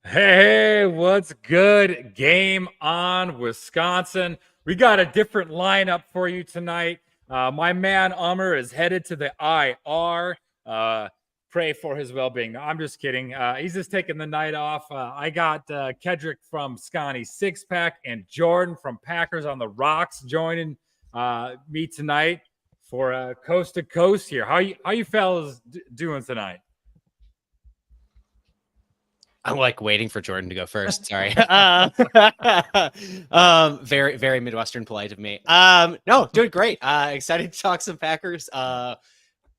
Hey, what's good? Game on, Wisconsin. We got a different lineup for you tonight. My man Amar is headed to the IR. Pray for his well-being. No, I'm just kidding. He's just taking the night off. I got Kedrick from Scotty Six Pack and Jordan from Packers on the Rocks joining me tonight for coast to coast here. How you fellas doing tonight? I'm like waiting for Jordan to go first. Sorry. Very, very Midwestern polite of me. No, doing great. Excited to talk some Packers.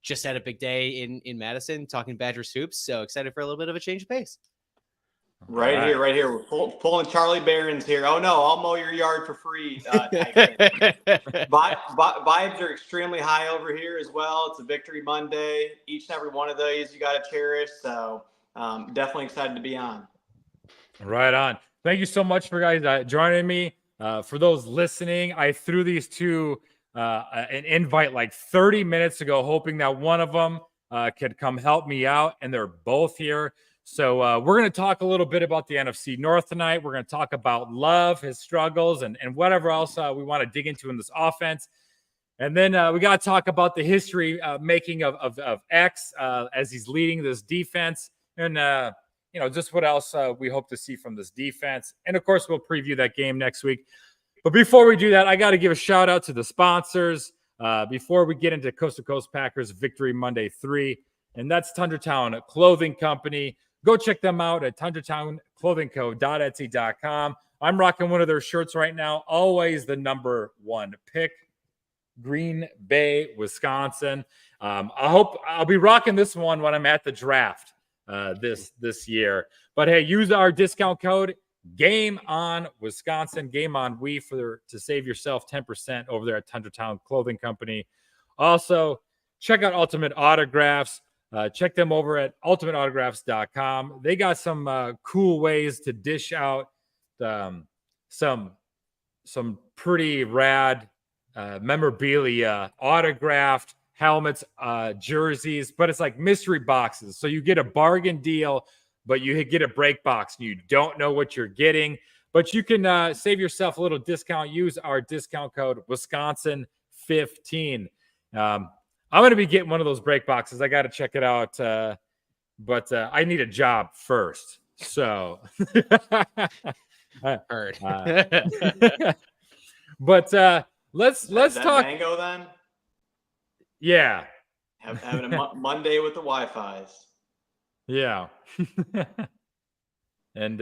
Just had a big day in Madison talking Badgers hoops. So excited for a little bit of a change of pace. Right here. We're pulling Charlie Barron's here. Oh no, I'll mow your yard for free. Vibes are extremely high over here as well. It's a Victory Monday. Each and every one of those you got to cherish. So definitely excited to be on. Right on. Thank you so much for guys joining me. For those listening, I threw these two an invite like 30 minutes ago, hoping that one of them could come help me out, and they're both here. So we're going to talk a little bit about the NFC North tonight. We're going to talk about Love, his struggles, and whatever else we want to dig into in this offense. And then we got to talk about the history making of X as he's leading this defense, and just what else we hope to see from this defense. And of course, we'll preview that game next week. But before we do that, I got to give a shout out to the sponsors before we get into Coast to Coast Packers Victory Monday 3. And that's Tundratown Clothing Company. Go check them out at tundratownclothingco.etsy.com. I'm rocking one of their shirts right now. Always the number one pick. Green Bay, Wisconsin. I hope I'll be rocking this one when I'm at the draft this year. But hey, use our discount code Game On Wisconsin, Game On We to save yourself 10% over there at Tundratown Clothing Company. Also, check out Ultimate Autographs. Check them over at ultimateautographs.com. They got some cool ways to dish out some pretty rad memorabilia, autographed helmets, jerseys, but it's like mystery boxes. So you get a bargain deal, but you get a break box and you don't know what you're getting. But you can save yourself a little discount. Use our discount code Wisconsin15. I'm going to be getting one of those break boxes. I got to check it out, but I need a job first. So, Heard. But let's talk Mango then. Yeah, having a Monday with the Wi-Fi's. Yeah, and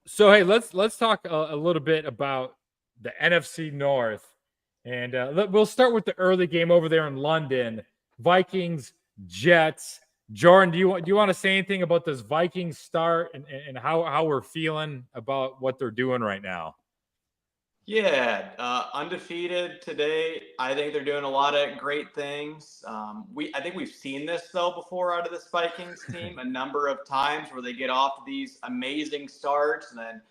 so hey, let's talk a little bit about the NFC North. And we'll start with the early game over there in London. Vikings, Jets. Jordan, do you want to say anything about this Vikings start and how we're feeling about what they're doing right now? Yeah, undefeated today. I think they're doing a lot of great things. I think we've seen this though before out of this Vikings team a number of times where they get off to these amazing starts and then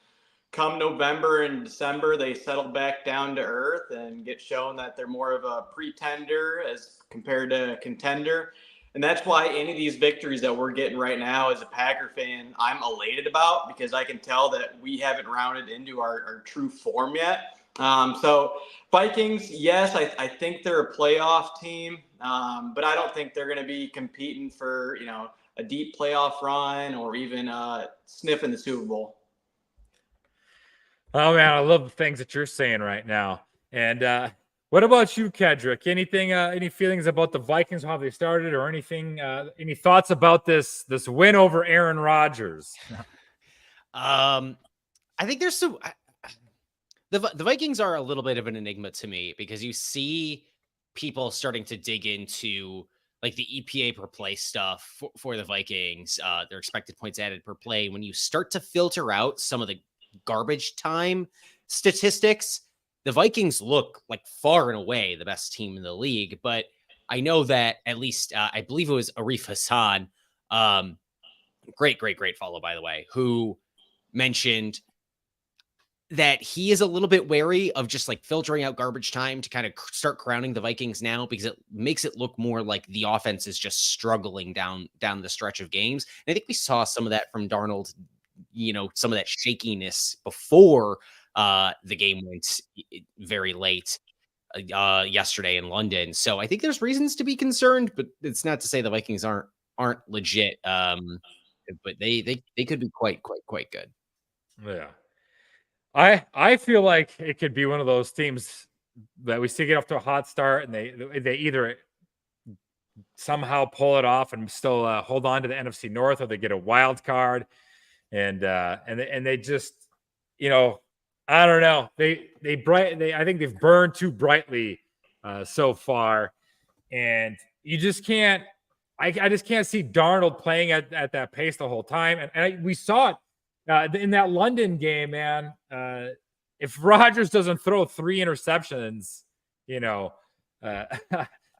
come November and December, they settle back down to earth and get shown that they're more of a pretender as compared to a contender. And that's why any of these victories that we're getting right now as a Packer fan, I'm elated about because I can tell that we haven't rounded into our true form yet. So Vikings, yes, I think they're a playoff team, but I don't think they're going to be competing for, a deep playoff run or even sniffing the Super Bowl. Oh man, I love the things that you're saying right now. And what about you, Kedrick? Anything? Any feelings about the Vikings, how they started, or anything? Any thoughts about this win over Aaron Rodgers? I think there's some. The Vikings are a little bit of an enigma to me because you see people starting to dig into like the EPA per play stuff for the Vikings, their expected points added per play. When you start to filter out some of the garbage time statistics, the Vikings look like far and away the best team in the league. But I know that at least I believe it was Arif Hassan, great follow by the way, who mentioned that he is a little bit wary of just like filtering out garbage time to kind of start crowning the Vikings now, because it makes it look more like the offense is just struggling down the stretch of games. And I think we saw some of that from Darnold, some of that shakiness before the game went very late yesterday in London. So I think there's reasons to be concerned, but it's not to say the Vikings aren't legit. But they could be quite good. Yeah. I feel like it could be one of those teams that we see get off to a hot start, and they either somehow pull it off and still hold on to the NFC North, or they get a wild card, and they just, I don't know. I think they've burned too brightly so far, and you just can't. I just can't see Darnold playing at that pace the whole time, and we saw it. In that London game, man, if Rodgers doesn't throw 3 interceptions,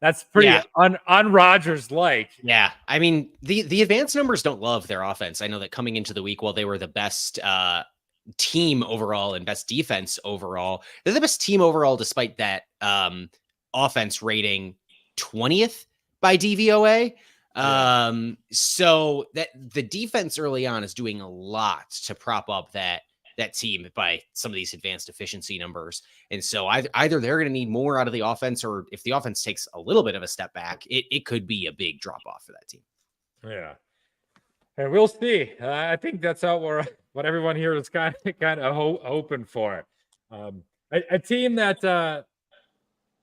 that's pretty un-Rodgers like. Yeah, I mean, the advanced numbers don't love their offense. I know that coming into the week, while they were the best team overall and best defense overall, they're the best team overall despite that offense rating 20th by DVOA. So that the defense early on is doing a lot to prop up that team by some of these advanced efficiency numbers. And so either they're going to need more out of the offense, or if the offense takes a little bit of a step back, it could be a big drop off for that team. Yeah. And we'll see. I think that's what everyone here is kind of hoping for. A team that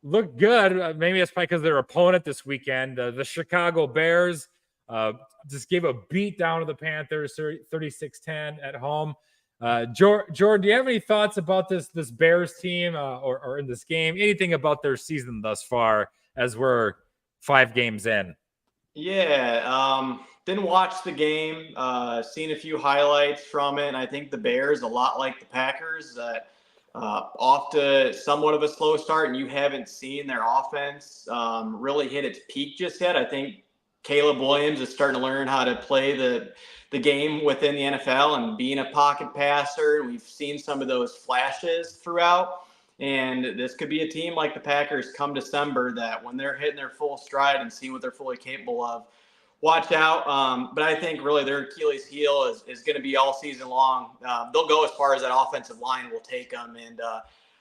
looked good. Maybe it's because their opponent this weekend, the Chicago Bears, just gave a beat down to the Panthers, 36-10 at home. Jordan, do you have any thoughts about this Bears team or in this game? Anything about their season thus far, as we're 5 games in? Yeah, didn't watch the game. Seen a few highlights from it. And I think the Bears, a lot like the Packers, that off to somewhat of a slow start, and you haven't seen their offense really hit its peak just yet. I think Caleb Williams is starting to learn how to play the game within the NFL and being a pocket passer. We've seen some of those flashes throughout, and this could be a team like the Packers come December that when they're hitting their full stride and seeing what they're fully capable of, watch out. But I think really their Achilles heel is going to be all season long. They'll go as far as that offensive line will take them. And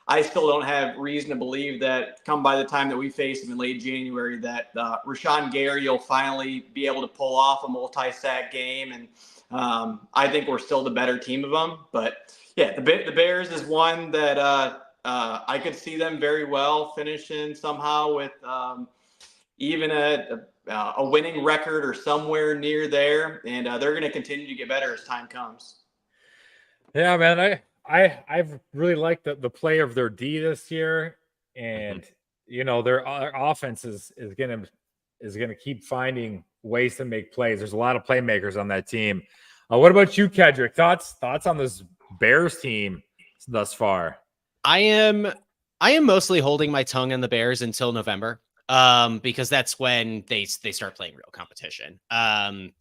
I still don't have reason to believe that come by the time that we face them in late January, that Rashawn Gary will finally be able to pull off a multi-sack game. And I think we're still the better team of them. But yeah, the Bears is one that I could see them very well finishing somehow with even a winning record or somewhere near there, and they're going to continue to get better as time comes. Yeah, man, I've really liked the play of their D this year, and their offense is gonna keep finding ways to make plays. There's a lot of playmakers on that team. What about you, Kedrick? Thoughts on this Bears team thus far? I am mostly holding my tongue on the Bears until November. Because that's when they start playing real competition. I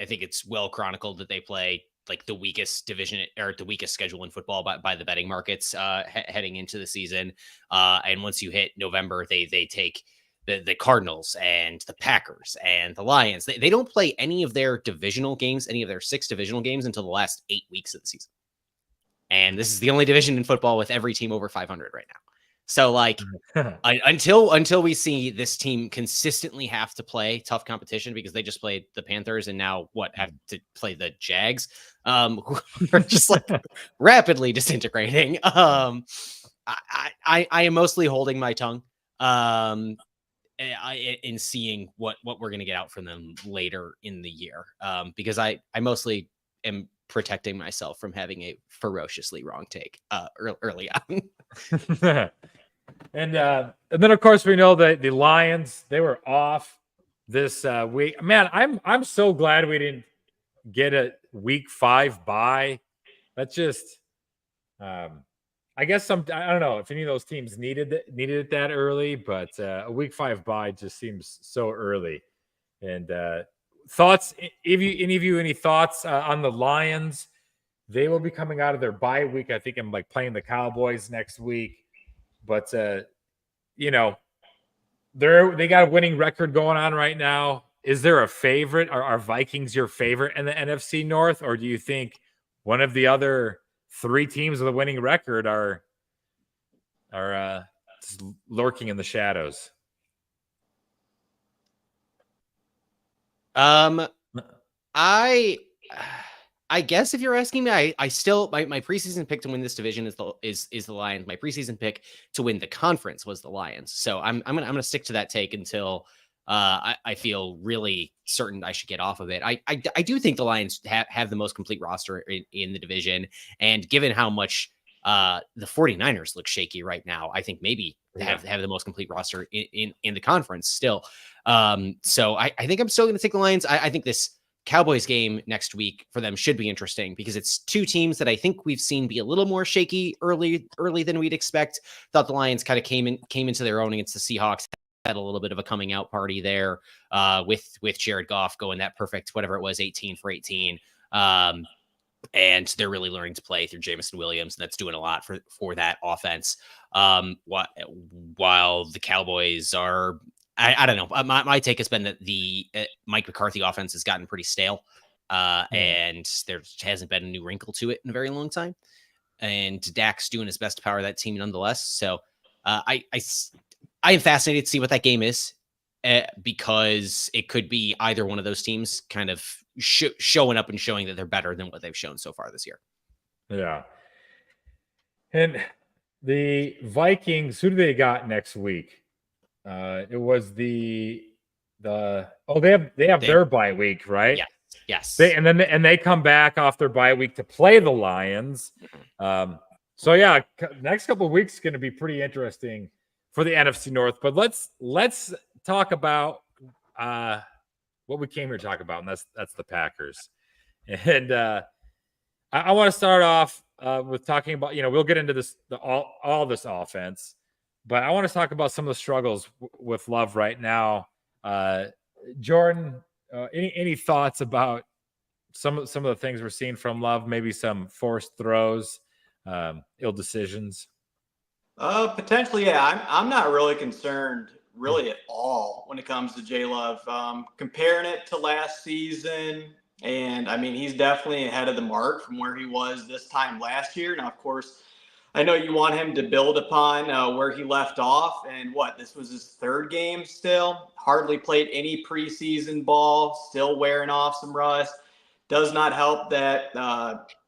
think it's well chronicled that they play like the weakest division or the weakest schedule in football by the betting markets heading into the season. And once you hit November, they take the Cardinals and the Packers and the Lions. They don't play any of their divisional games, any of their 6 divisional games, until the last 8 weeks of the season. And this is the only division in football with every team over 500 right now. So like until we see this team consistently have to play tough competition, because they just played the Panthers and now have to play the Jags, who are just like rapidly disintegrating. I am mostly holding my tongue in seeing what we're going to get out from them later in the year, because I mostly am protecting myself from having a ferociously wrong take early on. And then of course we know that the Lions, they were off this week. Man, I'm so glad we didn't get a week 5 bye. That's just I guess I don't know if any of those teams needed it that early, but a week 5 bye just seems so early. And thoughts, any thoughts on the Lions They will be coming out of their bye week. I think I'm like playing the Cowboys next week, but you know, they got a winning record going on right now. Is there a favorite? Are Vikings your favorite in the NFC North, or do you think one of the other 3 teams with a winning record are just lurking in the shadows? I guess if you're asking me, I still my preseason pick to win this division is the Lions. My preseason pick to win the conference was the Lions. So I'm gonna stick to that take until I feel really certain I should get off of it. I do think the Lions have the most complete roster in the division, and given how much the 49ers look shaky right now, I think maybe have the most complete roster in the conference still. So I think I'm still going to take the Lions. I think this Cowboys game next week for them should be interesting because it's 2 teams that I think we've seen be a little more shaky early than we'd expect. Thought the Lions kind of came into their own against the Seahawks. Had a little bit of a coming out party there with Jared Goff going that perfect, whatever it was, 18 for 18. And they're really learning to play through Jameson Williams, and that's doing a lot for that offense. While the Cowboys are, I don't know. My take has been that the Mike McCarthy offense has gotten pretty stale, and there hasn't been a new wrinkle to it in a very long time. And Dak's doing his best to power that team nonetheless. So I am fascinated to see what that game is, because it could be either one of those teams kind of showing up and showing that they're better than what they've shown so far this year. Yeah. And the Vikings, who do they got next week? It was they have their bye week, right? Yeah. Yes. They come back off their bye week to play the Lions. So yeah, next couple of weeks is going to be pretty interesting for the NFC North. But let's talk about what we came here to talk about, and that's the Packers. And I want to start off with talking about, we'll get into this all this offense, but I want to talk about some of the struggles with Love right now. Jordan, any thoughts about some of the things we're seeing from Love? Maybe some forced throws, ill decisions. Potentially, yeah. I'm not really concerned really at all when it comes to J Love. Comparing it to last season, and I mean, he's definitely ahead of the mark from where he was this time last year. Now, of course, I know you want him to build upon where he left off, and this was his 3rd game still. Hardly played any preseason ball, still wearing off some rust. Does not help that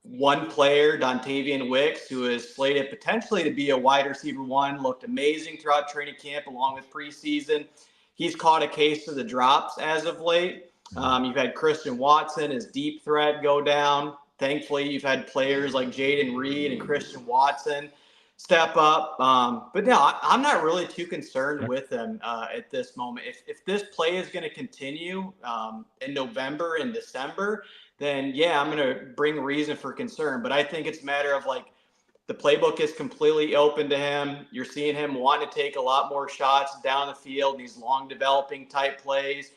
one player, Dontavian Wicks, who is slated potentially to be a wide receiver 1, looked amazing throughout training camp along with preseason. He's caught a case of the drops as of late. You've had Christian Watson as deep threat go down. Thankfully, you've had players like Jaden Reed and Christian Watson step up. But no, I'm not really too concerned with them at this moment. If this play is going to continue in November and December, then yeah, I'm going to bring reason for concern. But I think it's a matter of the playbook is completely open to him. You're seeing him want to take a lot more shots down the field, these long developing type plays.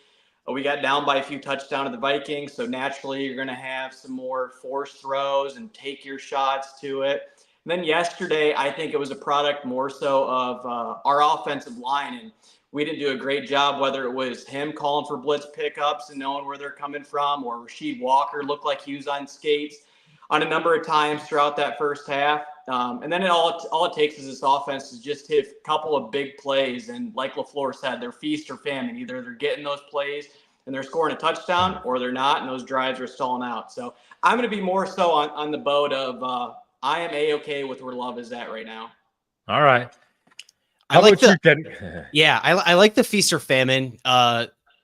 We got down by a few touchdowns to the Vikings, so naturally you're going to have some more forced throws and take your shots to it. And then yesterday, I think it was a product more so of our offensive line, and we didn't do a great job, whether it was him calling for blitz pickups and knowing where they're coming from, or Rasheed Walker looked like he was on skates on a number of times throughout that first half. And then all it takes is this offense to just hit a couple of big plays. And like LaFleur said, they're feast or famine. Either they're getting those plays and they're scoring a touchdown, or they're not, and those drives are stalling out. So I'm going to be more so on the boat of I am A-okay with where Love is at right now. All right. I like the feast or famine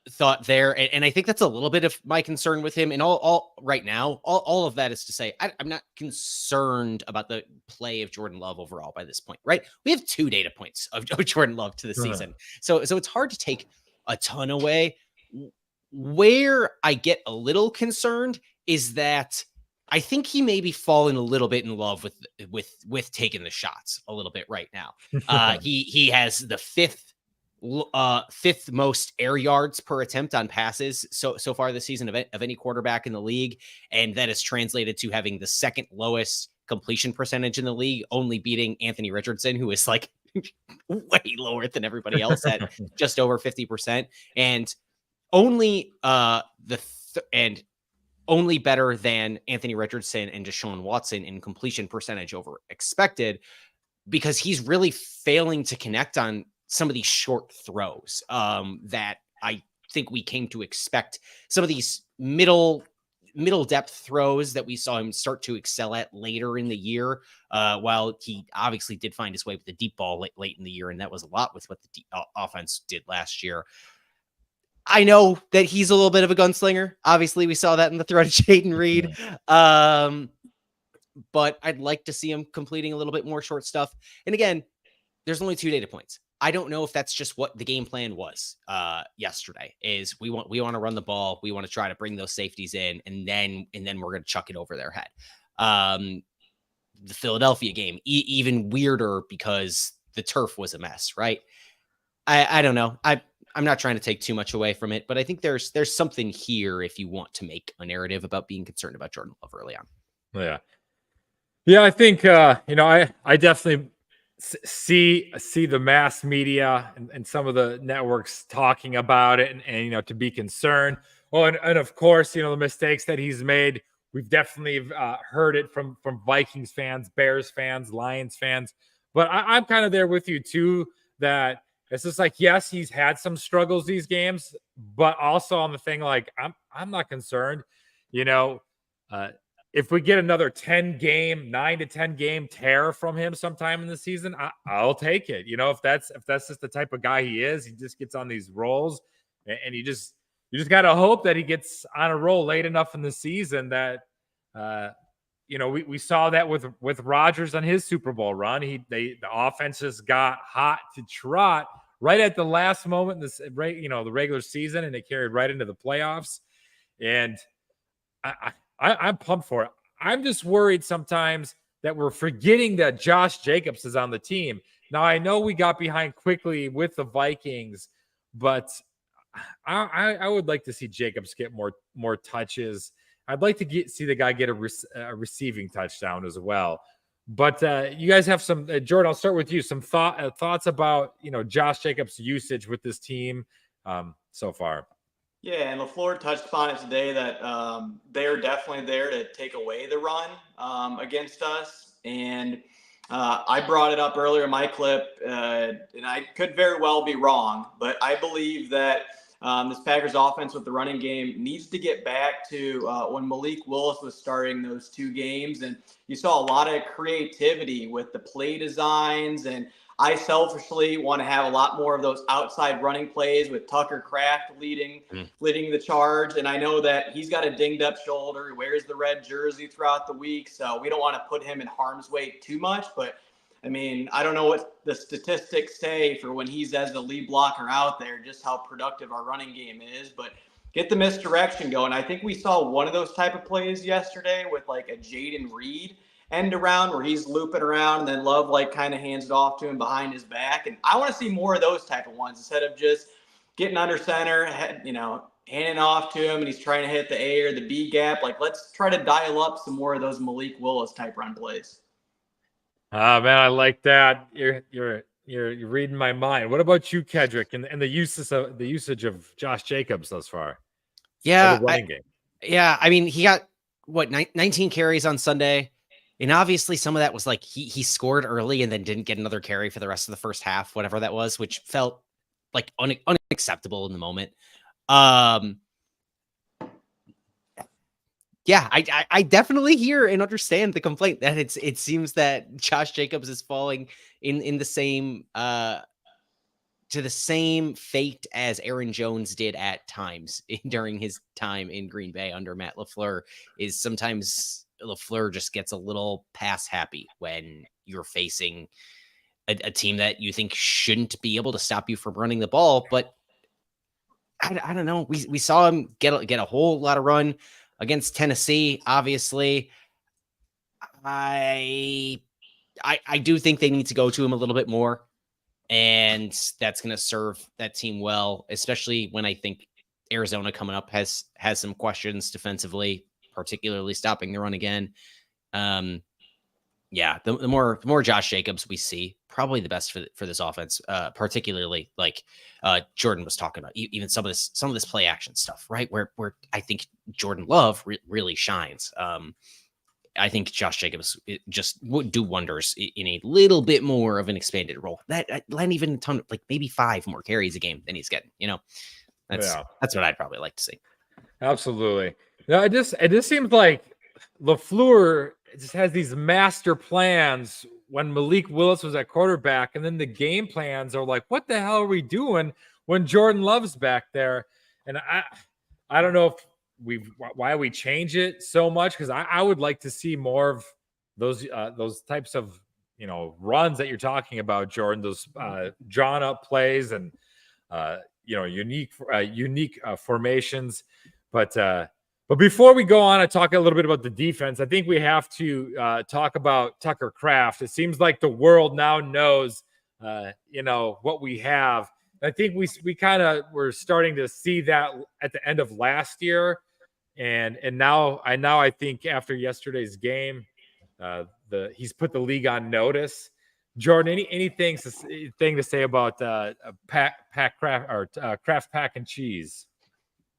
thought there, and I think that's a little bit of my concern with him. And all right now, all of that is to say, I'm not concerned about the play of Jordan Love overall by this point. Right? We have 2 data points of Jordan Love to the season, so it's hard to take a ton away. Where I get a little concerned is that I think he may be falling a little bit in love with taking the shots a little bit right now. He has the 5th fifth most air yards per attempt on passes so far this season of any quarterback in the league, and that is translated to having the second lowest completion percentage in the league, only beating Anthony Richardson, who is like way lower than everybody else at just over 50%, and only and only better than Anthony Richardson and Deshaun Watson in completion percentage over expected, because he's really failing to connect on some of these short throws that I think we came to expect. Some of these middle depth throws that we saw him start to excel at later in the year, while he obviously did find his way with the deep ball late in the year, and that was a lot with what the offense did last year. I know that he's a little bit of a gunslinger. Obviously, we saw that in the throw to Jaden Reed. But I'd like to see him completing a little bit more short stuff. And again, there's only 2 data points. I don't know if that's just what the game plan was yesterday. Is we want to run the ball, we want to try to bring those safeties in, and then we're going to chuck it over their head. The Philadelphia game, even weirder because the turf was a mess, right? I don't know. I'm not trying to take too much away from it, but I think there's something here if you want to make a narrative about being concerned about Jordan Love early on. Yeah, I think I definitely see the mass media and some of the networks talking about it, and to be concerned. Well, and of course, the mistakes that he's made, we've definitely heard it from Vikings fans, Bears fans, Lions fans. But I'm kind of there with you too, that it's just like, yes, he's had some struggles these games, but also on the thing, like, I'm not concerned. If we get another 9 to 10 game tear from him sometime in the season, I'll take it. If that's just the type of guy he is, he just gets on these rolls, and you just got to hope that he gets on a roll late enough in the season that, we saw that with Rodgers on his Super Bowl run. The offense just got hot to trot right at the last moment in the regular season, and it carried right into the playoffs. And I'm pumped for it. I'm just worried sometimes that we're forgetting that Josh Jacobs is on the team. Now, I know we got behind quickly with the Vikings, but I would like to see Jacobs get more touches. I'd like to see the guy get a receiving touchdown as well. But you guys have some, Jordan, I'll start with you. Some thoughts about, Josh Jacobs' usage with this team so far. Yeah, and LaFleur touched upon it today that they're definitely there to take away the run against us. And I brought it up earlier in my clip, and I could very well be wrong, but I believe that this Packers offense with the running game needs to get back to when Malik Willis was starting those 2 games. And you saw a lot of creativity with the play designs, and I selfishly want to have a lot more of those outside running plays with Tucker Kraft leading the charge. And I know that he's got a dinged up shoulder. He wears the red jersey throughout the week, so we don't want to put him in harm's way too much. But I mean, I don't know what the statistics say for when he's as the lead blocker out there, just how productive our running game is. But get the misdirection going. I think we saw one of those type of plays yesterday with like a Jaden Reed end around where he's looping around, and then Love kind of hands it off to him behind his back. And I want to see more of those type of ones instead of just getting under center, handing off to him and he's trying to hit the A or the B gap. Like, let's try to dial up some more of those Malik Willis type run plays. Man, I like that. You're reading my mind. What about you, Kedrick, and the usage of Josh Jacobs thus far? Yeah, the running game. Yeah, I mean, he got 19 carries on Sunday. And obviously some of that was like he scored early and then didn't get another carry for the rest of the first half, whatever that was, which felt like unacceptable in the moment. Yeah, I definitely hear and understand the complaint that it seems that Josh Jacobs is falling in the same to the same fate as Aaron Jones did at times during his time in Green Bay under Matt LaFleur. Is sometimes LaFleur just gets a little pass happy when you're facing a team that you think shouldn't be able to stop you from running the ball. But I don't know. We saw him get a whole lot of run against Tennessee. Obviously, I do think they need to go to him a little bit more. And that's going to serve that team well, especially when I think Arizona coming up has some questions defensively, particularly stopping the run again. Yeah, the more Josh Jacobs we see, probably the best for this offense, particularly like Jordan was talking about, even some of this play action stuff, right? Where I think Jordan Love really shines. I think Josh Jacobs just would do wonders in a little bit more of an expanded role. That not even a ton, like maybe 5 more carries a game than he's getting. That's what I'd probably like to see. Absolutely. No, it just seems like LaFleur just has these master plans when Malik Willis was at quarterback, and then the game plans are like, what the hell are we doing when Jordan Love's back there? And I don't know if why we change it so much, because I would like to see more of those types of runs that you're talking about, Jordan, those drawn up plays and unique formations. But before we go on and talk a little bit about the defense, I think we have to talk about Tucker Kraft. It seems like the world now knows what we have. I think we kind of were starting to see that at the end of last year. And now I think after yesterday's game, he's put the league on notice. Jordan, anything to say about Kraft Pack and Cheese?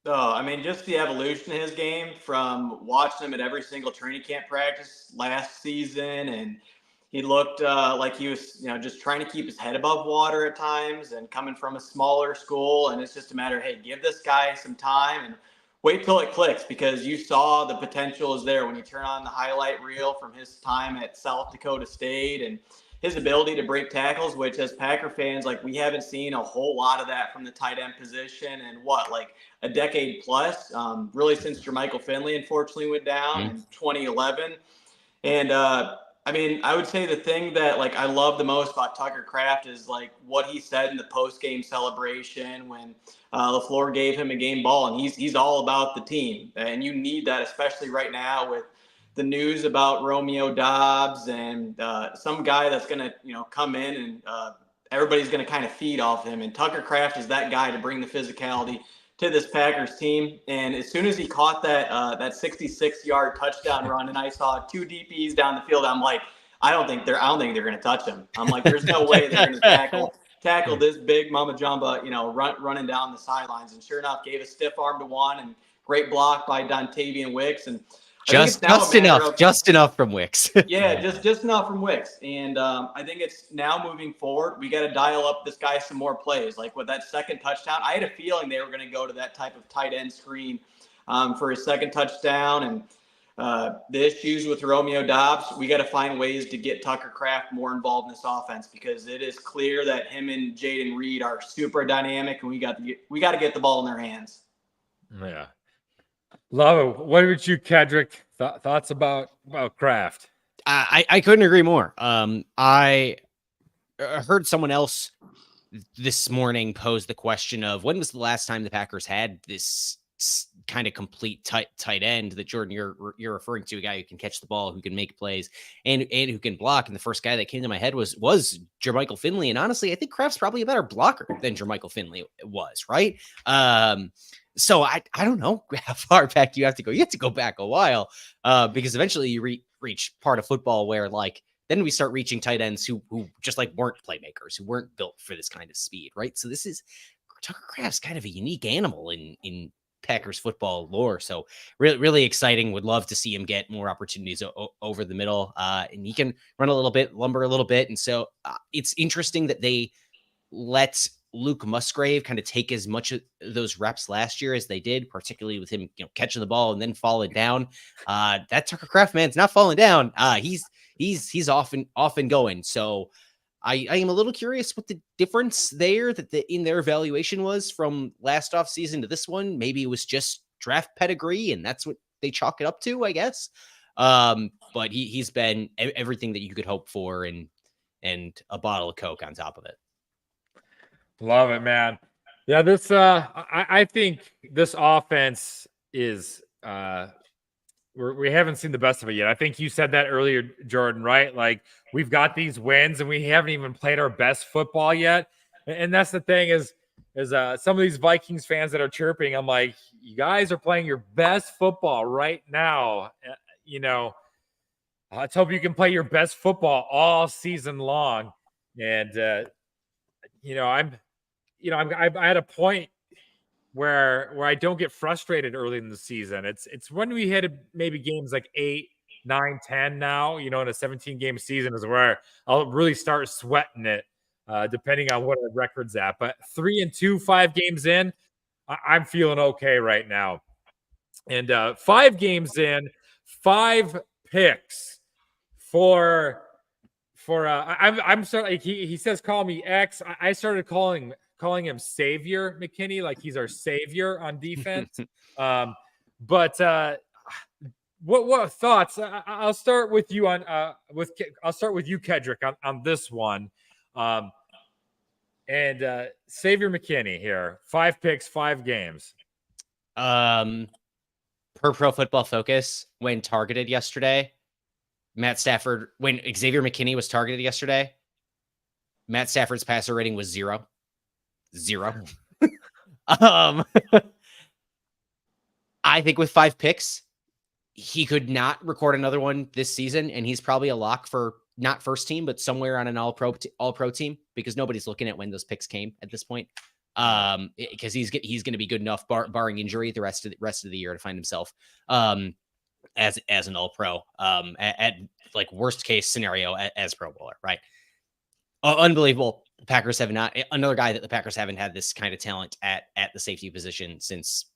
Oh, I mean, just the evolution of his game from watching him at every single training camp practice last season, and he looked like he was, just trying to keep his head above water at times, and coming from a smaller school, and it's just a matter of, hey, give this guy some time and wait till it clicks, because you saw the potential is there when you turn on the highlight reel from his time at South Dakota State and his ability to break tackles, which as Packer fans, like, we haven't seen a whole lot of that from the tight end position in a decade plus, really since Jermichael Finley unfortunately went down in 2011. And I mean, I would say the thing that I love the most about Tucker Kraft is what he said in the post-game celebration when LaFleur gave him a game ball, and he's all about the team, and you need that, especially right now with the news about Romeo Doubs and some guy that's going to come in and everybody's going to kind of feed off him. And Tucker Kraft is that guy to bring the physicality to this Packers team. And as soon as he caught that 66-yard touchdown run, and I saw 2 DPs down the field, I'm like, I don't think they're going to touch him. I'm like, there's no way they're going to tackle this big Mama Jumba, running down the sidelines. And sure enough, gave a stiff arm to one, and great block by Dontavian Wicks. And just enough from Wicks. Yeah, just enough from Wicks. And I think it's now moving forward, we got to dial up this guy some more plays. Like with that second touchdown, I had a feeling they were going to go to that type of tight end screen for his second touchdown. And the issues with Romeo Doubs, we got to find ways to get Tucker Kraft more involved in this offense, because it is clear that him and Jaden Reed are super dynamic, and we got to get the ball in their hands. Yeah. Love it. What about you, Kedrick? Thoughts about Kraft? I couldn't agree more. I heard someone else this morning pose the question of, when was the last time the Packers had this kind of complete tight end that, Jordan, you're referring to, a guy who can catch the ball, who can make plays, and who can block. And the first guy that came to my head was Jermichael Finley. And honestly, I think Kraft's probably a better blocker than Jermichael Finley was, right? So I don't know how far back you have to go. You have to go back a while, because eventually you reach part of football where then we start reaching tight ends who just weren't playmakers, who weren't built for this kind of speed, right? So Tucker Kraft's kind of a unique animal in Packers football lore. So really, really exciting. Would love to see him get more opportunities over the middle, and he can run a little bit, lumber a little bit. And so it's interesting that they let Luke Musgrave kind of take as much of those reps last year as they did, particularly with him, catching the ball and then falling down. That Tucker Kraft man's not falling down. He's often going. So I am a little curious what the difference there in their evaluation was from last offseason to this one. Maybe it was just draft pedigree, and that's what they chalk it up to, I guess. But he's been everything that you could hope for, and a bottle of Coke on top of it. Love it, man. Yeah, this I think this offense is we haven't seen the best of it yet. I think you said that earlier, Jordan, right? Like we've got these wins and we haven't even played our best football yet. And that's the thing is some of these Vikings fans that are chirping, I'm like, you guys are playing your best football right now. You know, let's hope you can play your best football all season long. And you know, I'm at a point where I don't get frustrated early in the season. It's when we hit maybe games like 8, 9, 10 now, you know, in a 17 game season is where I'll really start sweating it, depending on what our record's at. But 3-2, 5 games in, I'm feeling okay right now. And 5 games in, 5 picks for I'm starting. Like he says, call me X. I started calling him Xavier McKinney, like he's our savior on defense. But what thoughts? I'll start with you on I'll start with you, Kedrick, on this one. And Xavier McKinney here, 5 picks, 5 games. Per Pro Football Focus, when targeted yesterday, when Xavier McKinney was targeted yesterday, Matt Stafford's passer rating was 0. I think with 5 picks, he could not record another one this season, and he's probably a lock for not first team, but somewhere on an all pro team, because nobody's looking at when those picks came at this point. Because he's going to be good enough, barring injury, the rest of the year to find himself as an all pro at like worst case scenario as Pro Bowler, right? Unbelievable. The Packers have not, another guy that the Packers haven't had this kind of talent at the safety position since,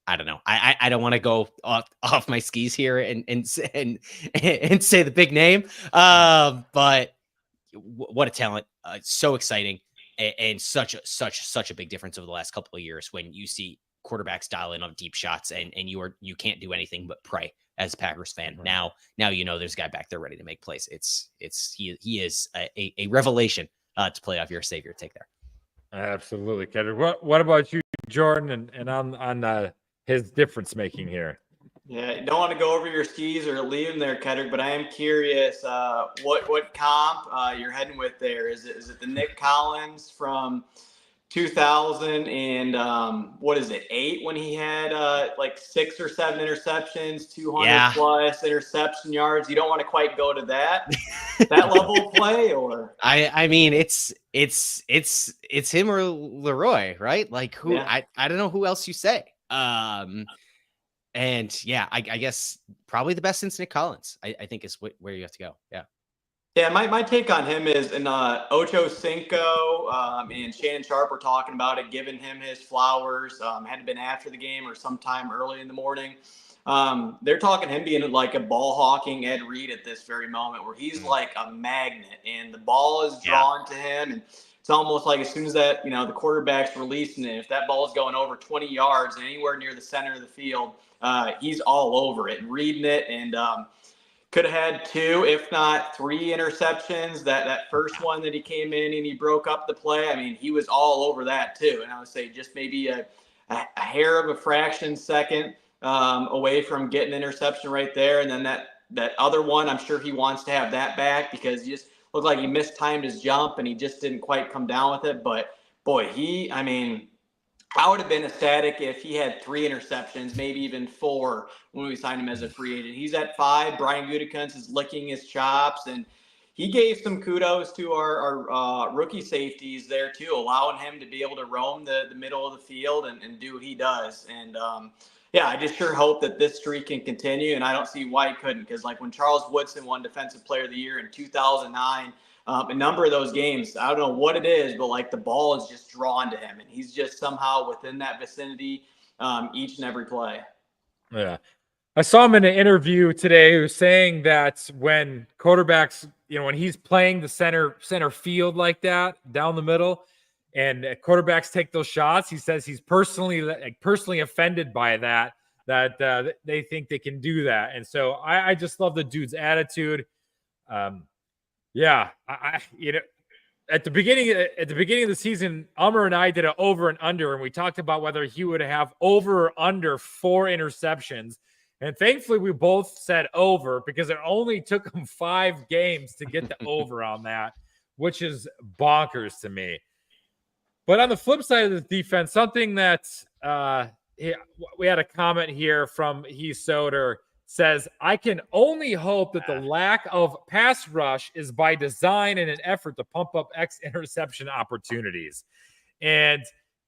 I don't know. I don't want to go off my skis here and say the big name. But what a talent. So exciting. And such a big difference over the last couple of years when you see quarterbacks dial in on deep shots and you can't do anything but pray as a Packers fan. Right. Now you know there's a guy back there ready to make plays. He is a revelation to play off your savior take there. Absolutely, Kedrick. What about you, Jordan, and on his difference making here? Yeah, don't want to go over your skis or leave him there, Kedrick, but I am curious what comp you're heading with there. Is it the Nick Collins from 2000 and what is it, 8 when he had like 6 or 7 interceptions, 200 plus interception yards? You don't want to quite go to that level of play, or I mean it's him or Leroy, right? Like who? Yeah. I don't know who else you say. And yeah, I guess probably the best since Nick Collins, I think is where you have to go. Yeah. Yeah, my take on him is, and Ocho Cinco and Shannon Sharp were talking about it, giving him his flowers. Had been after the game or sometime early in the morning. They're talking him being like a ball hawking Ed Reed at this very moment, where he's like a magnet, and the ball is drawn to him, and it's almost like as soon as that the quarterback's releasing it, if that ball is going over 20 yards and anywhere near the center of the field, he's all over it and reading it, and could have had 2, if not 3 interceptions. That first one that he came in and he broke up the play, I mean, he was all over that too. And I would say just maybe a hair of a fraction second away from getting an interception right there. And then that other one, I'm sure he wants to have that back because he just looked like he mistimed his jump and he just didn't quite come down with it. But boy, I would have been ecstatic if he had 3 interceptions, maybe even 4 when we signed him as a free agent. He's at 5. Brian Gutekunst is licking his chops, and he gave some kudos to our rookie safeties there too, allowing him to be able to roam the middle of the field and do what he does. And I just sure hope that this streak can continue, and I don't see why he couldn't, because like when Charles Woodson won Defensive Player of the Year in 2009, a number of those games, I don't know what it is, but like the ball is just drawn to him, and he's just somehow within that vicinity each and every play. Yeah. I saw him in an interview today who was saying that when quarterbacks, when he's playing the center field like that down the middle and quarterbacks take those shots, he says he's personally offended by that they think they can do that. And so I just love the dude's attitude. Yeah, at the beginning of the season, Amar and I did an over and under, and we talked about whether he would have over or under 4 interceptions. And thankfully, we both said over because it only took them 5 games to get the over on that, which is bonkers to me. But on the flip side of the defense, something that we had a comment here from Heath Soder says, I can only hope that the lack of pass rush is by design in an effort to pump up X interception opportunities. And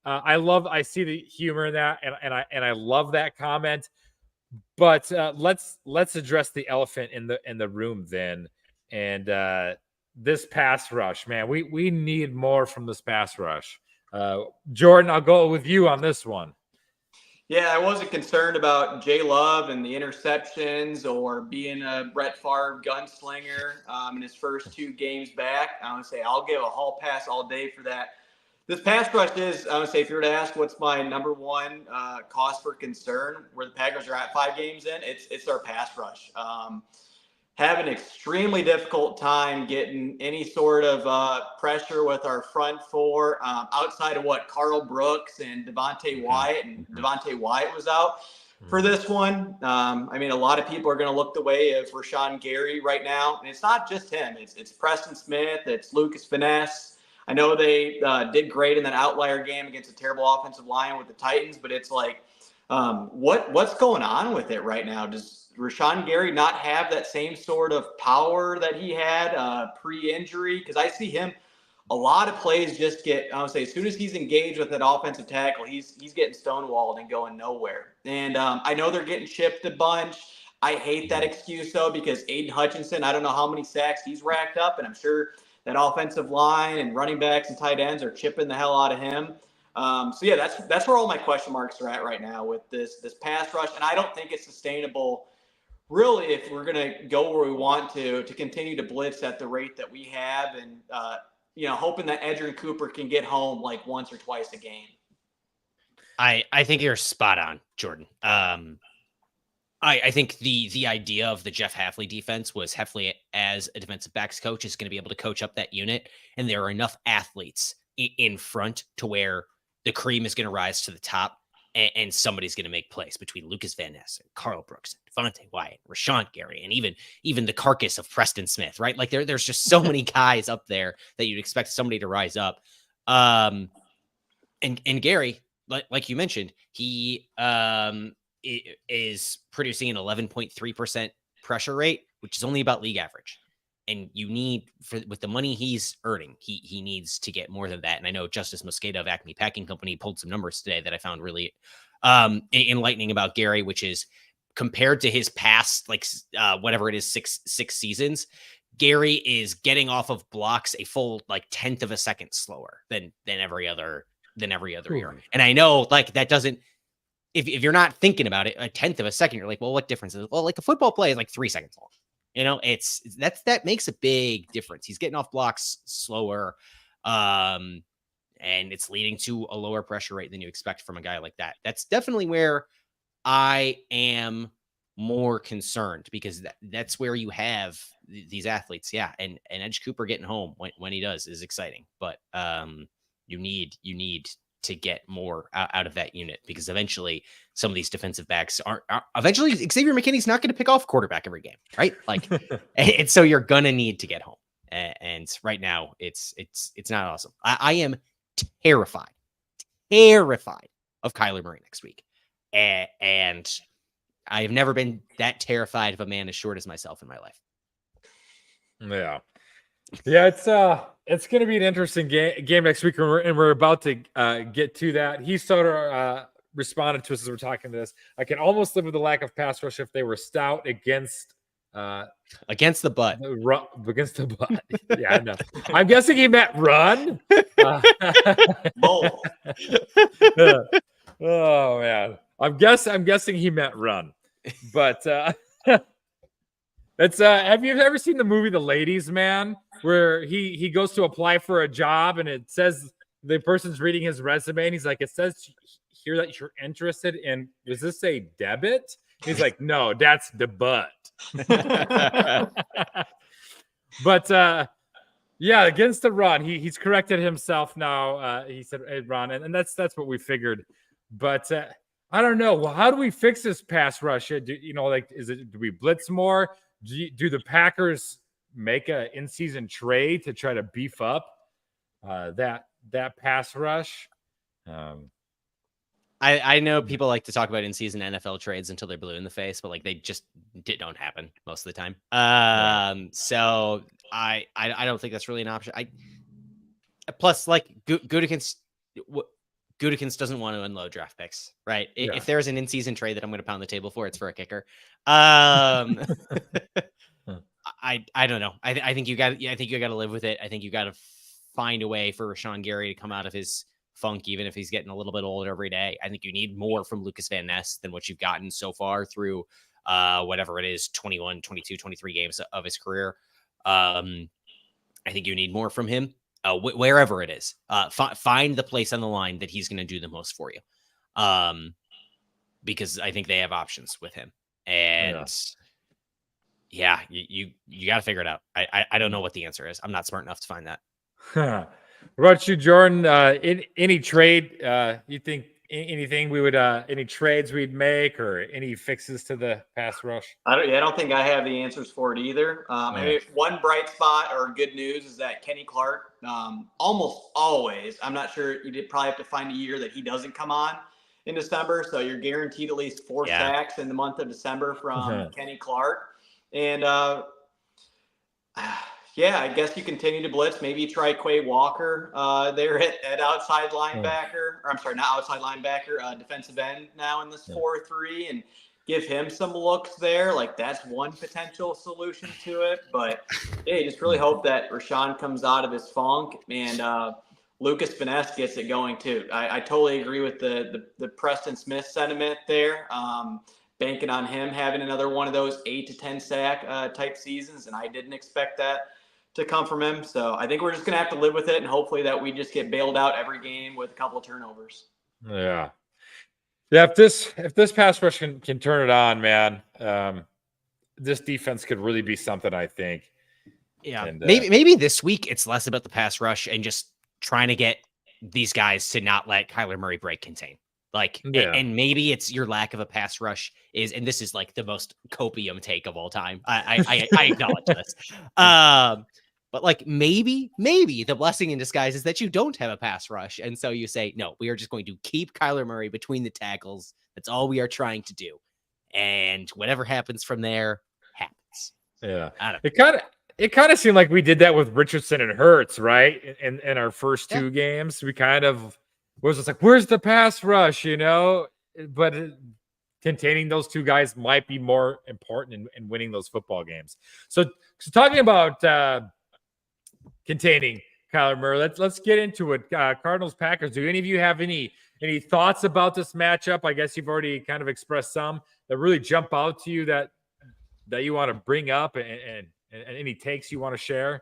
I see the humor in that, and I love that comment. But let's address the elephant in the room then. And this pass rush, man, we need more from this pass rush. Jordan, I'll go with you on this one. Yeah, I wasn't concerned about Jay Love and the interceptions or being a Brett Favre gunslinger in his first 2 games back. I would say I'll give a hall pass all day for that. This pass rush is, I would say, if you were to ask what's my number one cause for concern where the Packers are at 5 games in, it's their pass rush. Have an extremely difficult time getting any sort of pressure with our front 4 outside of what Carl Brooks and Devontae Wyatt, and Devontae Wyatt was out for this one. I mean, a lot of people are going to look the way of Rashawn Gary right now. And it's not just him. It's Preston Smith. It's Lucas Finesse. I know they did great in that outlier game against a terrible offensive line with the Titans, but it's like, what's going on with it right now? Does Rashawn Gary not have that same sort of power that he had pre-injury? Because I see him, a lot of plays just get, I would say, as soon as he's engaged with that offensive tackle, he's getting stonewalled and going nowhere. And I know they're getting chipped a bunch. I hate that excuse, though, because Aiden Hutchinson, I don't know how many sacks he's racked up, and I'm sure that offensive line and running backs and tight ends are chipping the hell out of him. So yeah, that's where all my question marks are at right now with this pass rush, and I don't think it's sustainable. Really, if we're going to go where we want to continue to blitz at the rate that we have, and hoping that Edgerrin Cooper can get home like once or twice a game. I think you're spot on, Jordan. I think the idea of the Jeff Hafley defense was Hafley as a defensive backs coach is going to be able to coach up that unit, and there are enough athletes in front to where the cream is going to rise to the top, and somebody's going to make plays between Lucas Van Ness and Carl Brooks, and Devontae Wyatt, Rashawn Gary, and even the carcass of Preston Smith, right? Like there's just so many guys up there that you'd expect somebody to rise up. And Gary, like you mentioned, he is producing an 11.3% pressure rate, which is only about league average. And you need, with the money he's earning, he needs to get more than that. And I know Justice Mosqueda of Acme Packing Company pulled some numbers today that I found really enlightening about Gary, which is compared to his past, whatever it is, six seasons, Gary is getting off of blocks a full 1/10 of a second slower than every other year. And I know that doesn't, if you're not thinking about it, 1/10 of a second, you're like, well, what difference is it? Well, a football play is 3 seconds long. That makes a big difference. He's getting off blocks slower, and it's leading to a lower pressure rate than you expect from a guy like that. That's definitely where I am more concerned, because that's where you have these athletes. Yeah. And Edge Cooper getting home when he does is exciting, but you need to get more out of that unit, because eventually some of these defensive backs eventually Xavier McKinney's not going to pick off quarterback every game, right? And so you're going to need to get home. And right now it's not awesome. I am terrified of Kyler Murray next week. And I have never been that terrified of a man as short as myself in my life. Yeah, it's going to be an interesting game next week, and we're about to get to that. He sort of responded to us as we're talking to this. I can almost live with the lack of pass rush if they were stout against the butt. Against the butt. Yeah, I know. I'm guessing he meant run. Oh man, I'm guessing he meant run, but. It's have you ever seen the movie The Ladies Man, where he goes to apply for a job and it says the person's reading his resume and he's like, it says here that you're interested in, does this say debit? He's like, no, that's the butt. But yeah, against the run, he's corrected himself now. He said run, and that's what we figured. But I don't know. Well, how do we fix this pass rush? Do we blitz more? Do the Packers make an in-season trade to try to beef up that pass rush? I know people like to talk about in-season NFL trades until they're blue in the face, but like they just don't happen most of the time. So I don't think that's really an option. Plus like Gutekunst doesn't want to unload draft picks, right? If there's an in-season trade that I'm going to pound the table for, it's for a kicker. I don't know. I think you got to live with it. I think you got to find a way for Rashawn Gary to come out of his funk, even if he's getting a little bit older every day. I think you need more from Lucas Van Ness than what you've gotten so far through whatever it is, 21, 22, 23 games of his career. I think you need more from him. Wherever it is, find the place on the line that he's going to do the most for you. Because I think they have options with him. And you got to figure it out. I don't know what the answer is. I'm not smart enough to find that. What about you, Jordan? Any trade you think anything we would any trades we'd make or any fixes to the pass rush? I don't think I have the answers for it either. I mean, one bright spot or good news is that Kenny Clark, almost always, I'm not sure, you did probably have to find a year that he doesn't come on in December. So you're guaranteed at least 4 sacks in the month of December from Kenny Clark. And I guess you continue to blitz. Maybe you try Quay Walker there at outside linebacker. Or I'm sorry, not outside linebacker, defensive end now in this 4-3 and give him some looks there. Like that's one potential solution to it. But you just really hope that Rashawn comes out of his funk and Lucas Van Ness gets it going too. I totally agree with the Preston Smith sentiment there. Banking on him having another one of those 8 to 10 sack type seasons, and I didn't expect that to come from him. So I think we're just going to have to live with it and hopefully that we just get bailed out every game with a couple of turnovers. Yeah. If this pass rush can turn it on, man, this defense could really be something, I think. Yeah. And, maybe this week it's less about the pass rush and just trying to get these guys to not let Kyler Murray break contain. Like, and maybe it's your lack of a pass rush is, and this is like the most copium take of all time. I acknowledge this. But like maybe the blessing in disguise is that you don't have a pass rush. And so you say, no, we are just going to keep Kyler Murray between the tackles. That's all we are trying to do. And whatever happens from there happens. Yeah. It kind of seemed like we did that with Richardson and Hurts, right? In our first 2 games, we kind of was just like, where's the pass rush, But containing those 2 guys might be more important in winning those football games. So talking about containing Kyler Murray, let's get into it. Cardinals Packers. Do any of you have any thoughts about this matchup? I guess you've already kind of expressed some that really jump out to you that you want to bring up and any takes you want to share.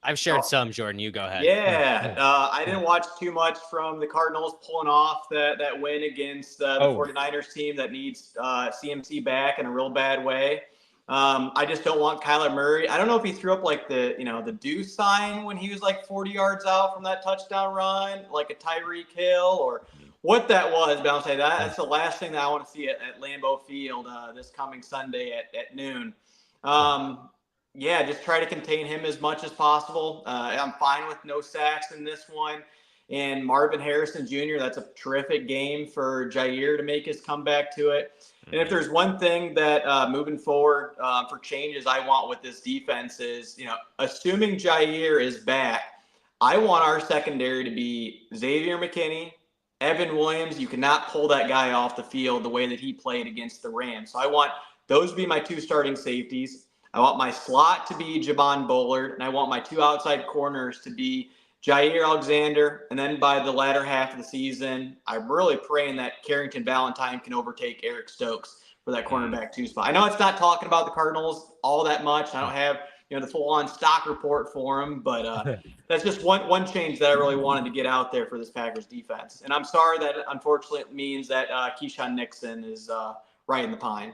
I've shared some, Jordan. You go ahead. Yeah. I didn't watch too much from the Cardinals pulling off that win against the 49ers team that needs CMC back in a real bad way. I just don't want Kyler Murray. I don't know if he threw up like the deuce sign when he was like 40 yards out from that touchdown run, like a Tyreek Hill or what that was. But I'll say that's the last thing that I want to see at Lambeau Field this coming Sunday at noon. Just try to contain him as much as possible. I'm fine with no sacks in this one. And Marvin Harrison Jr., that's a terrific game for Jair to make his comeback to it. And if there's one thing that moving forward for changes I want with this defense is, assuming Jair is back, I want our secondary to be Xavier McKinney, Evan Williams. You cannot pull that guy off the field the way that he played against the Rams. So I want those to be my 2 starting safeties. I want my slot to be Javon Bullard, and I want my 2 outside corners to be Jair Alexander. And then by the latter half of the season, I'm really praying that Carrington Valentine can overtake Eric Stokes for that cornerback 2 spot. I know it's not talking about the Cardinals all that much. I don't have the full-on stock report for them, but that's just one change that I really wanted to get out there for this Packers defense. And I'm sorry that unfortunately it means that Keyshawn Nixon is right in the pine.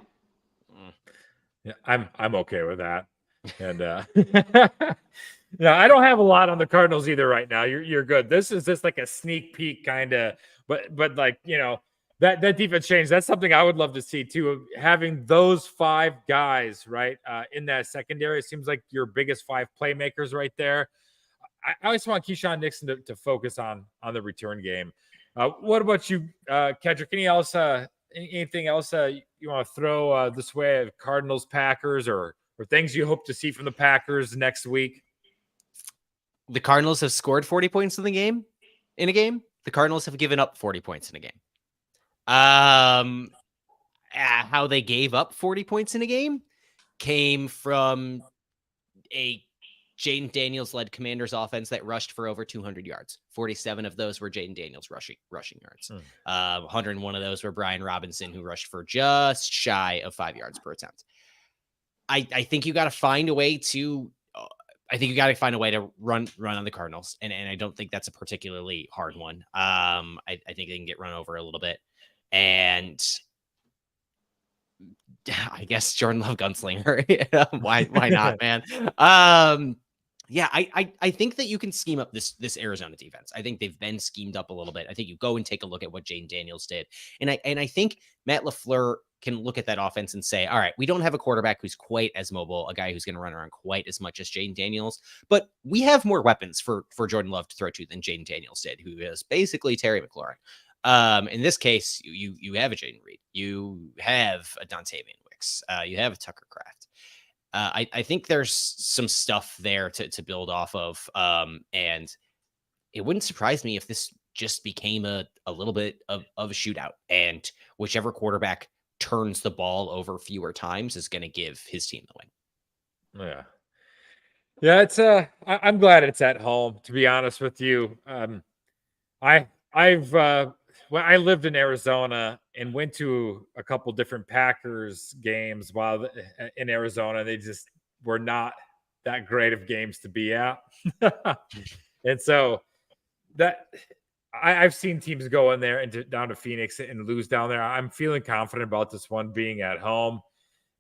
Yeah, I'm okay with that. And I don't have a lot on the Cardinals either right now. You're good. This is just like a sneak peek kind of But like, that defense change, that's something I would love to see too. Having those 5 guys, right, in that secondary, it seems like your biggest 5 playmakers right there. I always want Keyshawn Nixon to focus on the return game. What about you, Kedrick? Anything else you want to throw this way of Cardinals, Packers, or things you hope to see from the Packers next week? The Cardinals have scored 40 points in a game. The Cardinals have given up 40 points in a game. How they gave up 40 points in a game came from a Jaden Daniels-led Commanders offense that rushed for over 200 yards. 47 of those were Jaden Daniels rushing yards. 101 of those were Brian Robinson, who rushed for just shy of 5 yards per attempt. I think you got to find a way to run on the Cardinals, and I don't think that's a particularly hard one. I think they can get run over a little bit, and I guess Jordan Love gunslinger. Why not, man? Yeah, I think that you can scheme up this Arizona defense. I think they've been schemed up a little bit. I think you go and take a look at what Jaden Daniels did, and I think Matt LaFleur can look at that offense and say, all right, we don't have a quarterback who's quite as mobile, a guy who's going to run around quite as much as Jaden Daniels, but we have more weapons for Jordan Love to throw to than Jaden Daniels did, who is basically Terry McLaurin. In this case, you have a Jaden Reed, you have a Dontavian Wicks, you have a Tucker Kraft. I think there's some stuff there to build off of, and it wouldn't surprise me if this just became a little bit of a shootout, and whichever quarterback turns the ball over fewer times is going to give his team the win. Yeah, it's I'm glad it's at home, to be honest with you. I lived in Arizona and went to a couple different Packers games while in Arizona. They just were not that great of games to be at. And so that I've seen teams go in there and down to Phoenix and lose down there. I'm feeling confident about this one being at home.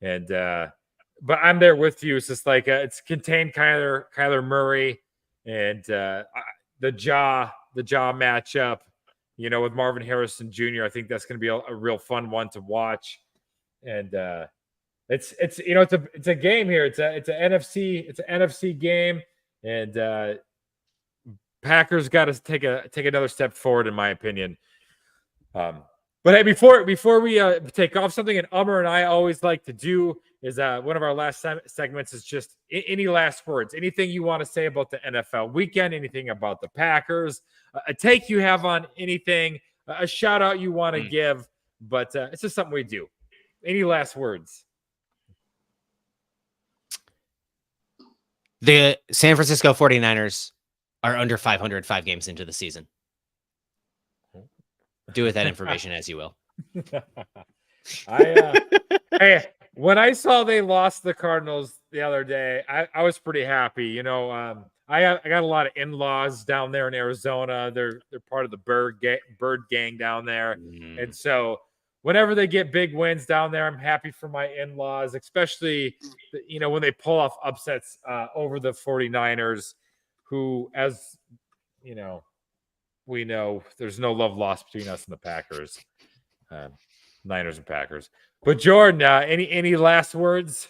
And but I'm there with you. It's just like it's contained Kyler Murray and the jaw matchup, with Marvin Harrison Jr. I think that's going to be a real fun one to watch. And it's a game here. It's an NFC game, and Packers got to take another step forward, in my opinion. But hey, before we take off, something that Amar and I always like to do is one of our last segments is just any last words, anything you want to say about the NFL weekend, anything about the Packers, a take you have on anything, a shout out you want to give, but it's just something we do. Any last words? The San Francisco 49ers are under 500 5 games into the season. Do with that information as you will. Hey, when I saw they lost the Cardinals the other day, I was pretty happy. I got a lot of in-laws down there in Arizona. They're part of the Bird gang down there, and so whenever they get big wins down there, I'm happy for my in-laws, especially when they pull off upsets over the 49ers, who, as we know, there's no love lost between us and the Packers, Niners and Packers. But Jordan, any last words?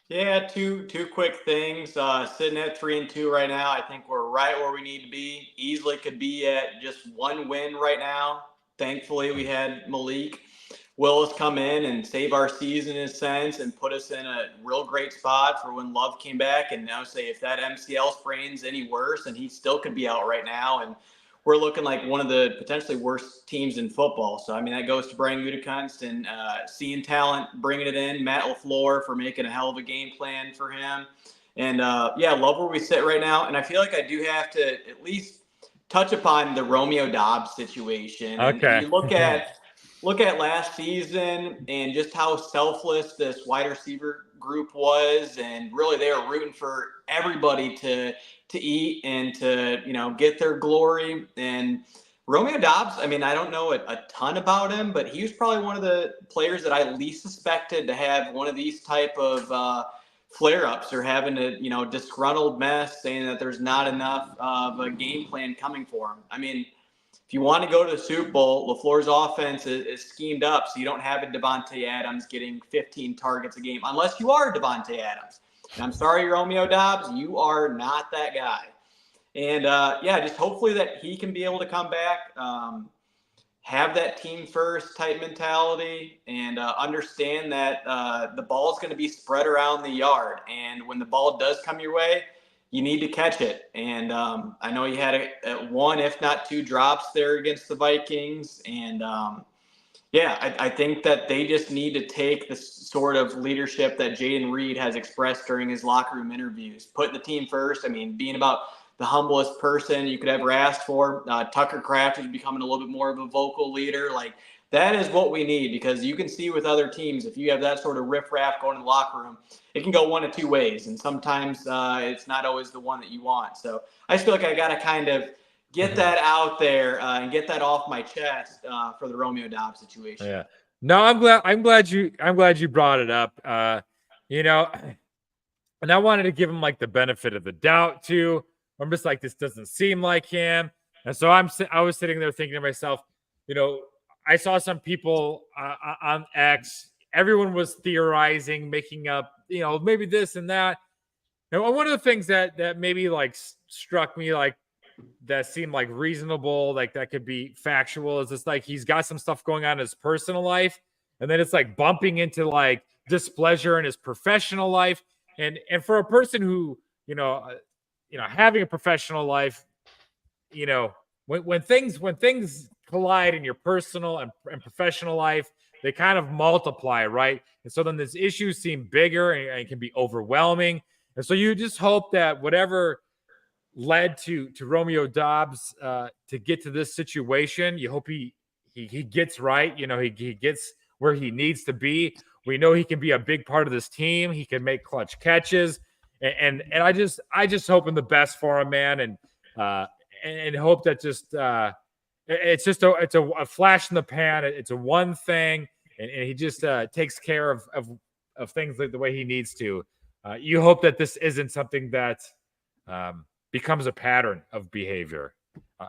Yeah, two quick things. Sitting at 3-2 right now. I think we're right where we need to be. Easily could be at just one win right now. Thankfully, we had Malik Willis come in and save our season in a sense and put us in a real great spot for when Love came back. And now say if that MCL sprain's any worse, and he still could be out right now. And we're looking like one of the potentially worst teams in football. So, I mean, that goes to Brian Gutekunst and seeing talent, bringing it in, Matt LaFleur for making a hell of a game plan for him. And, love where we sit right now. And I feel like I do have to at least touch upon the Romeo Doubs situation. Okay. And you look at last season and just how selfless this wide receiver group was. And really they were rooting for everybody to eat and to, get their glory. And Romeo Doubs, I mean, I don't know a ton about him, but he was probably one of the players that I least suspected to have one of these type of flare-ups or having a, disgruntled mess saying that there's not enough of a game plan coming for him. I mean, if you want to go to the Super Bowl, LaFleur's offense is schemed up so you don't have a Devontae Adams getting 15 targets a game unless you are Devontae Adams. And I'm sorry, Romeo Doubs, you are not that guy. And, just hopefully that he can be able to come back, have that team first type mentality, and understand that the ball is going to be spread around the yard. And when the ball does come your way, you need to catch it. And I know you had one, if not two drops there against the Vikings. And I think that they just need to take the sort of leadership that Jaden Reed has expressed during his locker room interviews, putting the team first. I mean, being about the humblest person you could ever ask for. Tucker Kraft is becoming a little bit more of a vocal leader. Like, that is what we need, because you can see with other teams, if you have that sort of riffraff going in the locker room, it can go one of two ways. And sometimes it's not always the one that you want. So I just feel like I got to kind of get that out there and get that off my chest for the Romeo Doubs situation. Yeah. No, I'm glad you brought it up. And I wanted to give him like the benefit of the doubt too. I'm just like, this doesn't seem like him. And so I was sitting there thinking to myself, I saw some people on X, everyone was theorizing, making up, maybe this and that. Now, one of the things that maybe like struck me, like that seemed like reasonable, like that could be factual, is just like he's got some stuff going on in his personal life, and then it's like bumping into like displeasure in his professional life. And for a person who, having a professional life, when things collide in your personal and professional life, they kind of multiply, right? And so then these issues seem bigger and can be overwhelming. And so you just hope that whatever led to Romeo Doubs to get to this situation, you hope he gets right. He gets where he needs to be. We know he can be a big part of this team. He can make clutch catches. And I just hoping the best for him, man, and hope that it's a flash in the pan. It's a one thing, and he just takes care of things the way he needs to. You hope that this isn't something that becomes a pattern of behavior,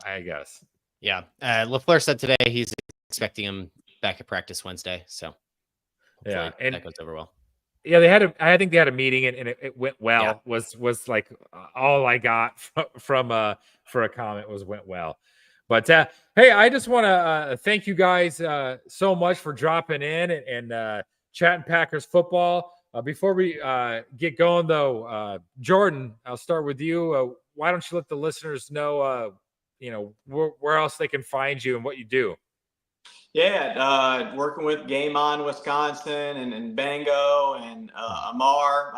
I guess. Yeah, LaFleur said today he's expecting him back at practice Wednesday. So yeah, and that goes over well. Yeah, I think they had a meeting and it went well. Yeah. Was like all I got from for a comment went well. But hey, I just want to thank you guys so much for dropping in and chatting Packers football. Before we get going though, Jordan, I'll start with you. Why don't you let the listeners know where else they can find you and what you do? Yeah, working with Game On Wisconsin and Bango and Amar.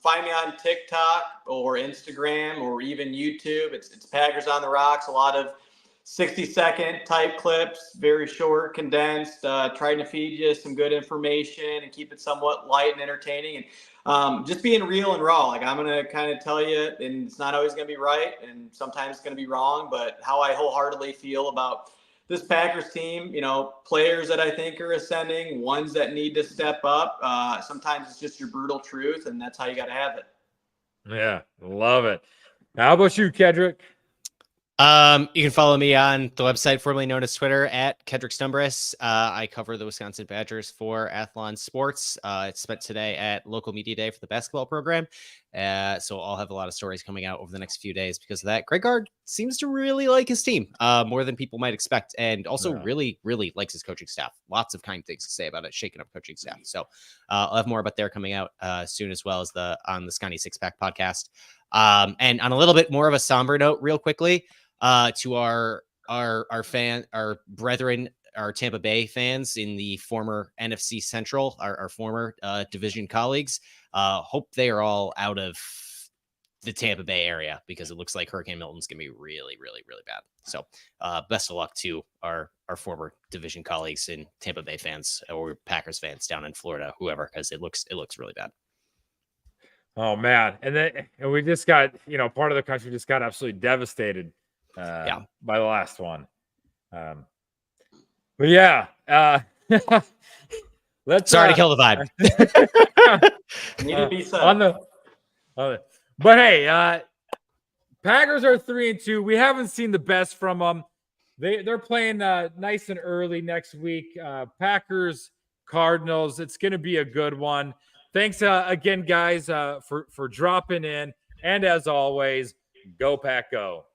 Find me on TikTok or Instagram or even YouTube. It's Packers on the Rocks. A lot of 60-second type clips, very short, condensed, trying to feed you some good information and keep it somewhat light and entertaining. And just being real and raw. Like, I'm going to kind of tell you, and it's not always going to be right, and sometimes it's going to be wrong, but how I wholeheartedly feel about this Packers team, players that I think are ascending, ones that need to step up. Sometimes it's just your brutal truth, and that's how you got to have it. Yeah, love it. How about you, Kedrick? You can follow me on the website formerly known as Twitter at Kedrick Stumbris. I cover the Wisconsin Badgers for Athlon Sports. It's spent today at local media day for the basketball program. So I'll have a lot of stories coming out over the next few days because of that. Greg Gard seems to really like his team more than people might expect. And also really, really likes his coaching staff. Lots of kind things to say about it, shaking up coaching staff. So I'll have more about there coming out soon, as well as on the Scotty Six Pack podcast. And on a little bit more of a somber note, real quickly, to our brethren, our Tampa Bay fans in the former NFC Central, our former division colleagues, hope they are all out of the Tampa Bay area, because it looks like Hurricane Milton's gonna be really, really, really bad. So best of luck to our former division colleagues in Tampa Bay fans or Packers fans down in Florida, whoever, because it looks really bad. Oh man. And we just got, part of the country just got absolutely devastated by the last one. But yeah, let's sorry to kill the vibe. Need to be said. But hey, Packers are 3-2. We haven't seen the best from them. They're playing nice and early next week. Packers, Cardinals. It's going to be a good one. Thanks again, guys, for dropping in. And as always, go Pack Go.